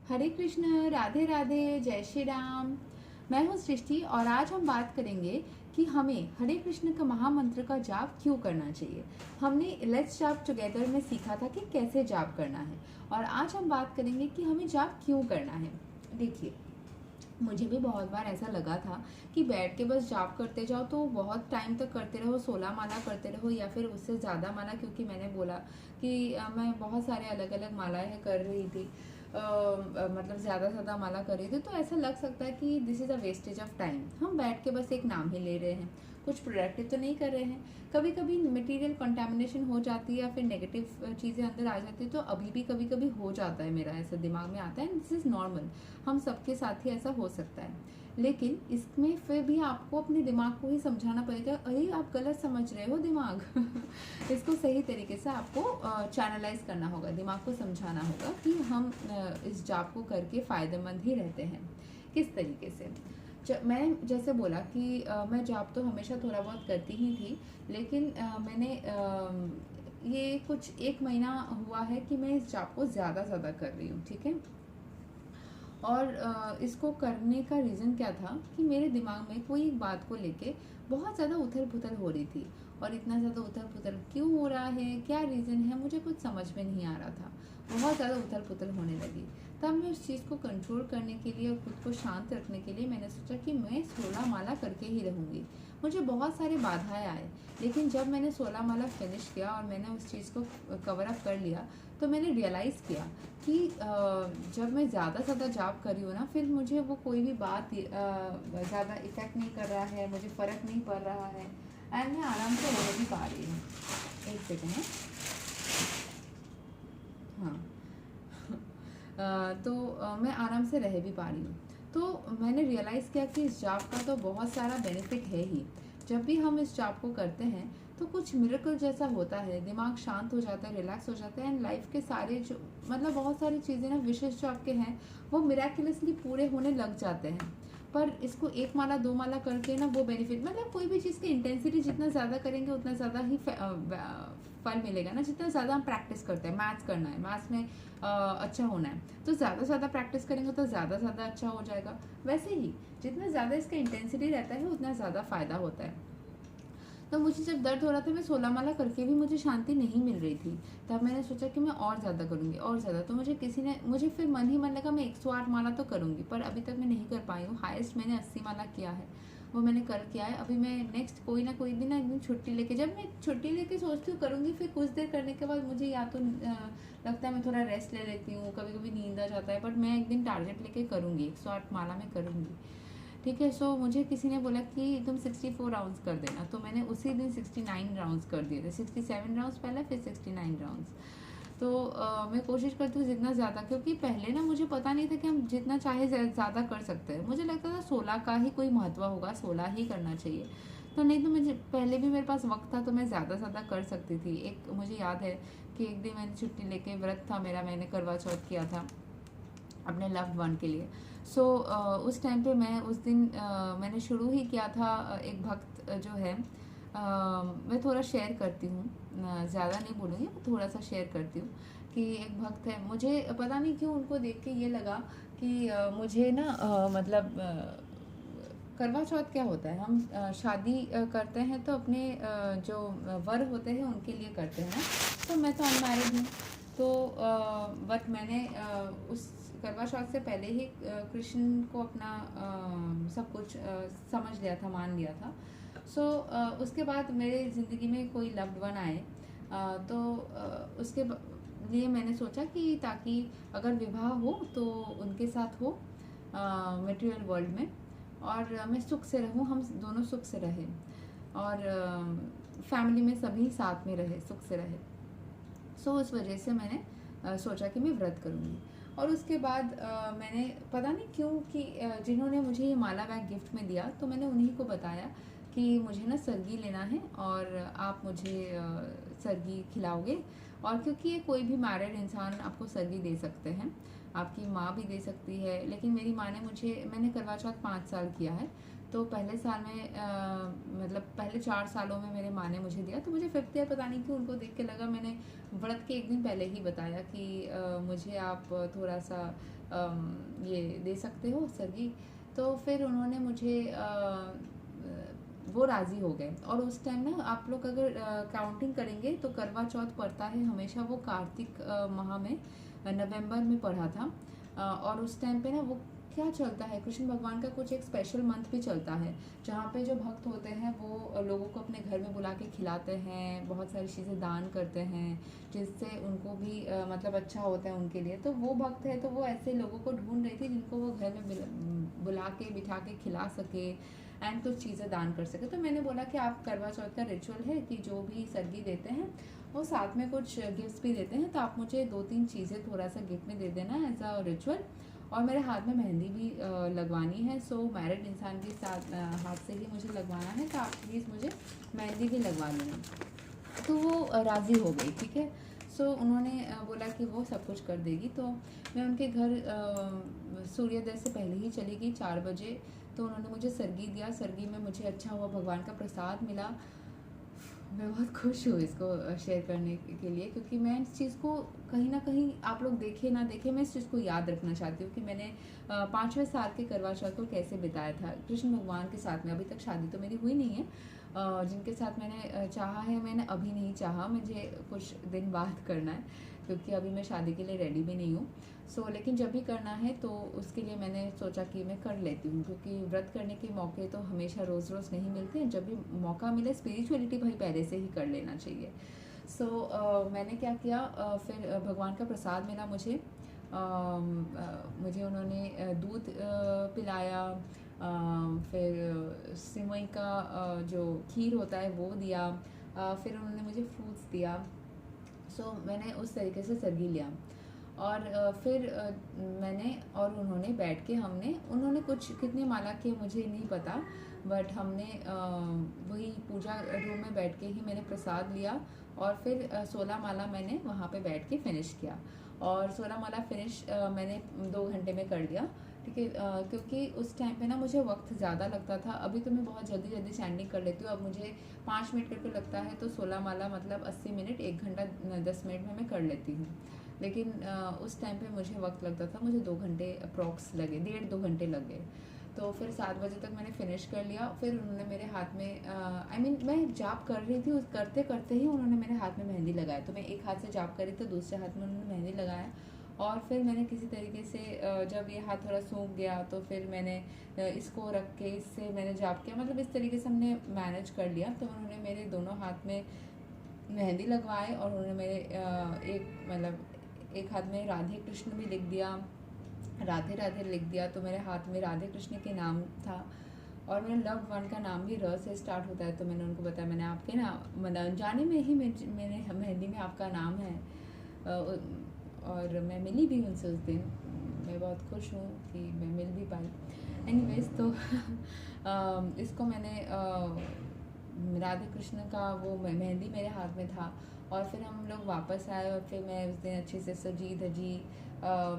हरे कृष्ण, राधे राधे, जय श्री राम। मैं हूँ सृष्टि और आज हम बात करेंगे कि हमें हरे कृष्ण का महामंत्र का जाप क्यों करना चाहिए। हमने लेट्स जाप टुगेदर में सीखा था कि कैसे जाप करना है और आज हम बात करेंगे कि हमें जाप क्यों करना है। देखिए, मुझे भी बहुत बार ऐसा लगा था कि बैठ के बस जाप करते जाओ तो बहुत टाइम तक करते रहो, 16 माला करते रहो या फिर उससे ज़्यादा माला, क्योंकि मैंने बोला कि मैं बहुत सारे अलग अलग मालाएं कर रही थी। मतलब ज़्यादा से ज़्यादा माला कर रही थी, तो ऐसा लग सकता है कि this is a wastage of time. हम बैठ के बस एक नाम ही ले रहे हैं, कुछ प्रोडक्टिव तो नहीं कर रहे हैं। कभी कभी मटेरियल कंटामिनेशन हो जाती है या फिर नेगेटिव चीज़ें अंदर आ जाती है, तो अभी भी कभी कभी हो जाता है, मेरा ऐसा दिमाग में आता है, दिस इज़ नॉर्मल। हम सबके साथ ही ऐसा हो सकता है। लेकिन इसमें फिर भी आपको अपने दिमाग को ही समझाना पड़ेगा, अरे आप गलत समझ रहे हो दिमाग। इसको सही तरीके से आपको चैनलाइज करना होगा, दिमाग को समझाना होगा कि हम इस जाप को करके फ़ायदेमंद ही रहते हैं। किस तरीके से? मैं जैसे बोला कि मैं जाप तो हमेशा थोड़ा बहुत करती ही थी, लेकिन मैंने ये कुछ 1 महीना हुआ है कि मैं इस जाप को ज़्यादा कर रही हूँ, ठीक है। और इसको करने का रीज़न क्या था कि मेरे दिमाग में कोई एक बात को लेके बहुत ज़्यादा उथल पुथल हो रही थी। और इतना ज़्यादा उथल पुथल क्यों हो रहा है, क्या रीज़न है, मुझे कुछ समझ में नहीं आ रहा था। बहुत ज़्यादा उथल पुथल होने लगी। तब मैं उस चीज़ को कंट्रोल करने के लिए और खुद को शांत रखने के लिए मैंने सोचा कि मैं 16 माला करके ही रहूँगी। मुझे बहुत सारे बाधाएं आए, लेकिन जब मैंने 16 माला फिनिश किया और मैंने उस चीज़ को कवर अप कर लिया, तो मैंने रियलाइज़ किया कि जब मैं ज़्यादा से ज़्यादा जाप कर रही हूँ ना, फिर मुझे वो कोई भी बात ज़्यादा इफ़ेक्ट नहीं कर रहा है, मुझे फ़र्क नहीं पड़ रहा है एंड मैं आराम से रह भी पा रही हूँ। एक सेकेंड है। हाँ। तो मैं आराम से रह भी पा रही हूँ। तो मैंने रियलाइज़ किया कि इस जाप का तो बहुत सारा बेनिफिट है ही। जब भी हम इस जाप को करते हैं तो कुछ मिरेकल जैसा होता है, दिमाग शांत हो जाता है, रिलैक्स हो जाता है एंड लाइफ के सारे जो मतलब बहुत सारी चीज़ें ना विशेष जो आपके हैं वो मिराकुलसली पूरे होने लग जाते हैं। पर इसको 1 माला 2 माला करके ना वो बेनिफिट, मतलब कोई भी चीज़ की इंटेंसिटी जितना ज़्यादा करेंगे उतना ज़्यादा ही फल मिलेगा ना। जितना ज़्यादा हम प्रैक्टिस करते हैं, मैथ्स करना है, मैथ्स में अच्छा होना है, तो ज़्यादा से ज़्यादा प्रैक्टिस करेंगे तो ज़्यादा से ज़्यादा अच्छा हो जाएगा। वैसे ही जितना ज़्यादा इसका इंटेंसिटी रहता है उतना ज़्यादा फ़ायदा होता है। तो मुझे जब दर्द हो रहा था, मैं 16 माला करके भी मुझे शांति नहीं मिल रही थी। तब मैंने सोचा कि मैं और ज़्यादा करूँगी और ज़्यादा। तो मुझे फिर मन ही मन लगा मैं 108 माला तो करूँगी, पर अभी तक मैं नहीं कर पाई हूँ। हाईएस्ट मैंने 80 माला किया है, वो मैंने कर किया है। अभी मैं नेक्स्ट कोई ना कोई दिन ना एक दिन छुट्टी लेके, जब मैं छुट्टी लेके सोचती हूँ करूँगी, फिर कुछ देर करने के बाद मुझे या तो लगता है मैं थोड़ा रेस्ट ले लेती हूँ, कभी कभी नींद आ जाता है, बट मैं एक दिन टारगेट लेके करूँगी, 108 माला में करूँगी, ठीक है। सो मुझे किसी ने बोला कि तुम 64 राउंड्स कर देना, तो मैंने उसी दिन 69 राउंड्स कर दिए थे। 67 राउंड्स पहले, फिर 69 राउंड्स। तो मैं कोशिश करती हूँ जितना ज़्यादा, क्योंकि पहले ना मुझे पता नहीं था कि हम जितना चाहे ज़्यादा कर सकते हैं। मुझे लगता था 16 का ही कोई महत्व होगा, 16 ही करना चाहिए। तो नहीं, तो मुझे पहले भी मेरे पास वक्त था तो मैं ज़्यादा से ज़्यादा कर सकती थी। एक मुझे याद है कि एक दिन मैंने छुट्टी लेके, व्रत था मेरा, मैंने करवा चौथ किया था अपने लव्ड वन के लिए। सो उस टाइम पे मैं उस दिन मैंने शुरू ही किया था। एक भक्त जो है, मैं थोड़ा शेयर करती हूँ, ज़्यादा नहीं बोलूँगी, मैं थोड़ा सा शेयर करती हूँ कि एक भक्त है, मुझे पता नहीं क्यों उनको देख के ये लगा कि मुझे ना मतलब करवा चौथ क्या होता है, हम शादी करते हैं तो अपने जो वर होते हैं उनके लिए करते हैं ना। तो मैं तो अनमैरिड हूँ, तो बट मैंने उस करवा चौथ से पहले ही कृष्ण को अपना सब कुछ समझ लिया था, मान लिया था। सो उसके बाद मेरे ज़िंदगी में कोई लव्ड वन आए, तो उसके लिए मैंने सोचा कि ताकि अगर विवाह हो तो उनके साथ हो मटेरियल वर्ल्ड में, और मैं सुख से रहूँ, हम दोनों सुख से रहें और फैमिली में सभी साथ में रहे, सुख से रहे। सो उस वजह से मैंने सोचा कि मैं व्रत करूँगी। और उसके बाद मैंने पता नहीं क्यों कि जिन्होंने मुझे ये माला बैग गिफ्ट में दिया, तो मैंने उन्हीं को बताया कि मुझे ना सरगी लेना है और आप मुझे सरगी खिलाओगे। और क्योंकि ये कोई भी मैरिड इंसान आपको सरगी दे सकते हैं, आपकी माँ भी दे सकती है, लेकिन मेरी माँ ने मैंने करवा चौथ 5 साल किया है, तो पहले साल में मतलब पहले 4 सालों में मेरे माँ ने मुझे दिया, तो मुझे 5th ईयर पता नहीं क्यों उनको देख के लगा, मैंने व्रत के एक दिन पहले ही बताया कि मुझे आप थोड़ा सा ये दे सकते हो सरगी। तो फिर उन्होंने मुझे वो राज़ी हो गए। और उस टाइम ना आप लोग अगर काउंटिंग करेंगे तो करवा चौथ पड़ता है हमेशा वो कार्तिक माह में, नवंबर में पड़ा था। और उस टाइम पे ना वो क्या चलता है, कृष्ण भगवान का कुछ एक स्पेशल मंथ भी चलता है जहाँ पे जो भक्त होते हैं वो लोगों को अपने घर में बुला के खिलाते हैं, बहुत सारी चीज़ें दान करते हैं जिससे उनको भी मतलब अच्छा होता है उनके लिए। तो वो भक्त है तो वो ऐसे लोगों को ढूंढ रही थी जिनको वो घर में बुला के बिठा के खिला सके एंड कुछ चीज़ें दान कर सके। तो मैंने बोला कि आप करवा चौथ का रिचुअल है कि जो भी सरगी देते हैं वो साथ में कुछ गिफ्ट्स भी देते हैं, तो आप मुझे 2-3 चीज़ें थोड़ा सा गिफ्ट में दे देना एज अ रिचुअल। और मेरे हाथ में मेहंदी भी लगवानी है। सो मैरिड इंसान के साथ हाथ से ही मुझे लगवाना है, तो आप प्लीज़ मुझे मेहंदी भी लगवा लेना। तो वो राज़ी हो गई, ठीक है। सो उन्होंने बोला कि वो सब कुछ कर देगी। तो मैं उनके घर सूर्योदय से पहले ही चली गई 4 बजे। तो उन्होंने मुझे सरगी दिया, सरगी में मुझे अच्छा हुआ, भगवान का प्रसाद मिला। मैं बहुत खुश हूँ इसको शेयर करने के लिए, क्योंकि मैं इस चीज़ को कहीं ना कहीं आप लोग देखे ना देखे मैं इस चीज़ को याद रखना चाहती हूँ कि मैंने 5वें साल के करवा चौथ को कैसे बिताया था कृष्ण भगवान के साथ में। अभी तक शादी तो मेरी हुई नहीं है, जिनके साथ मैंने चाहा है, मैंने अभी नहीं चाहा, मुझे कुछ दिन बाद करना है क्योंकि अभी मैं शादी के लिए रेडी भी नहीं हूँ। लेकिन जब भी करना है तो उसके लिए मैंने सोचा कि मैं कर लेती हूँ, क्योंकि व्रत करने के मौके तो हमेशा रोज़ रोज़ नहीं मिलते हैं। जब भी मौका मिले स्पिरिचुअलिटी भाई पहले से ही कर लेना चाहिए। मैंने क्या किया, फिर भगवान का प्रसाद मिला मुझे। मुझे उन्होंने दूध पिलाया, फिर सिवई का जो खीर होता है वो दिया, फिर उन्होंने मुझे फ्रूट्स दिया। मैंने उस तरीके से सरगी लिया। और फिर मैंने और उन्होंने बैठ के उन्होंने कुछ कितनी माला की मुझे नहीं पता, बट हमने वही पूजा रूम में बैठ के ही मैंने प्रसाद लिया। और फिर 16 माला मैंने वहाँ पे बैठ के फिनिश किया। और 16 माला फिनिश मैंने 2 घंटे में कर लिया, ठीक है। क्योंकि उस टाइम पे ना मुझे वक्त ज़्यादा लगता था। अभी तो मैं बहुत जल्दी जल्दी चैंटिंग कर लेती हूँ, अब मुझे 5 मिनट करके लगता है, तो 16 माला मतलब 80 मिनट, 1 घंटा 10 मिनट में मैं कर लेती हूँ। लेकिन उस टाइम पे मुझे वक्त लगता था, मुझे 2 घंटे अप्रॉक्स लगे, 1.5-2 घंटे लग गए। तो फिर 7 बजे तक मैंने फिनिश कर लिया। फिर उन्होंने मेरे हाथ में मैं जाप कर रही थी, उस करते करते ही उन्होंने मेरे हाथ में मेहंदी लगाया। तो मैं एक हाथ से जाप कर रही थी, दूसरे हाथ में उन्होंने मेहंदी लगाया। और फिर मैंने किसी तरीके से जब ये हाथ थोड़ा सूख गया तो फिर मैंने इसको रख के इससे मैंने जाप किया, मतलब इस तरीके से हमने मैनेज कर लिया। तो उन्होंने मेरे दोनों हाथ में मेहंदी लगवाए और उन्होंने मेरे एक हाथ में राधे कृष्ण भी लिख दिया, राधे राधे लिख दिया। तो मेरे हाथ में राधे कृष्ण के नाम था और मेरे लव वन का नाम भी र से स्टार्ट होता है। तो मैंने उनको बताया, मैंने आपके ना मतलब जाने में ही मैंने मेहंदी में आपका नाम है। और मैं मिली भी उनसे उस दिन, मैं बहुत खुश हूँ कि मैं मिल भी पाई। एनीवेज, तो इसको मैंने राधे कृष्ण का वो मेहंदी मेरे हाथ में था। और फिर हम लोग वापस आए और फिर मैं उस दिन अच्छे से सजी धजी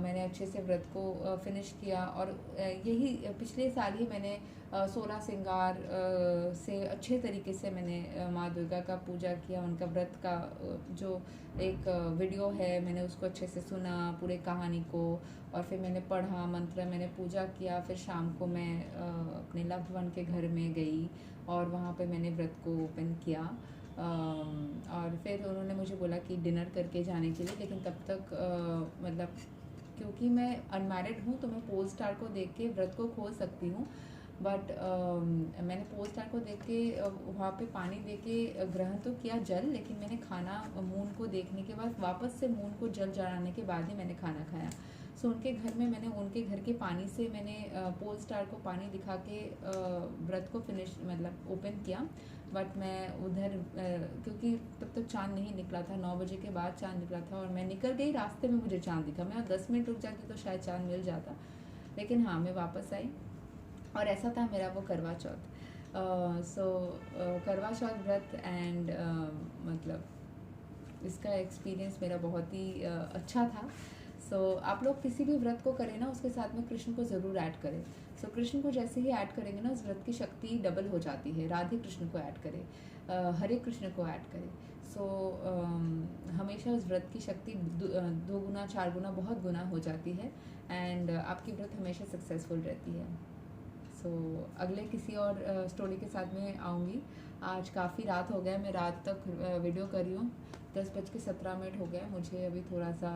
मैंने अच्छे से व्रत को फिनिश किया। और यही पिछले साल ही मैंने 16 श्रृंगार से अच्छे तरीके से मैंने माँ दुर्गा का पूजा किया। उनका व्रत का जो एक वीडियो है, मैंने उसको अच्छे से सुना पूरे कहानी को, और फिर मैंने पढ़ा मंत्र, मैंने पूजा किया। फिर शाम को मैं अपने लव्ड वन के घर में गई और वहाँ पे मैंने व्रत को ओपन किया। और फिर उन्होंने मुझे बोला कि डिनर करके जाने के लिए, लेकिन तब तक मतलब क्योंकि मैं अनमैरिड हूँ तो मैं पोल स्टार को देख के व्रत को खोल सकती हूँ। बट मैंने पोल स्टार को देख के वहाँ पे पानी दे के ग्रहण तो किया जल, लेकिन मैंने खाना मून को देखने के बाद वापस से मून को जल चढ़ाने के बाद ही मैंने खाना खाया। उनके घर में मैंने उनके घर के पानी से मैंने पोल स्टार को पानी दिखा के व्रत को फिनिश मतलब ओपन किया। बट मैं उधर क्योंकि तब तक चाँद नहीं निकला था, 9 बजे के बाद चाँद निकला था और मैं निकल गई, रास्ते में मुझे चाँद दिखा। मैं 10 मिनट रुक जाती तो शायद चाँद मिल जाता, लेकिन हाँ मैं वापस आई। और ऐसा था मेरा वो करवा चौथ। करवा चौथ व्रत एंड मतलब इसका एक्सपीरियंस मेरा बहुत ही अच्छा था। आप लोग किसी भी व्रत को करें ना, उसके साथ में कृष्ण को ज़रूर ऐड करें। कृष्ण को जैसे ही ऐड करेंगे ना, उस व्रत की शक्ति डबल हो जाती है। राधे कृष्ण को ऐड करें, हरे कृष्ण को ऐड करें। सो हमेशा उस व्रत की शक्ति दो गुना, चार गुना, बहुत गुना हो जाती है एंड आपकी व्रत हमेशा सक्सेसफुल रहती है। सो अगले किसी और स्टोरी के साथ में आऊँगी। आज काफ़ी रात हो गया, मैं रात तक वीडियो कर रही हूँ। 10:17 हो गया, मुझे अभी थोड़ा सा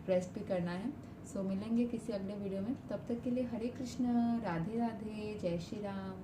रेस्ट भी करना है। सो मिलेंगे किसी अगले वीडियो में, तब तक के लिए हरे कृष्ण, राधे राधे, जय श्री राम।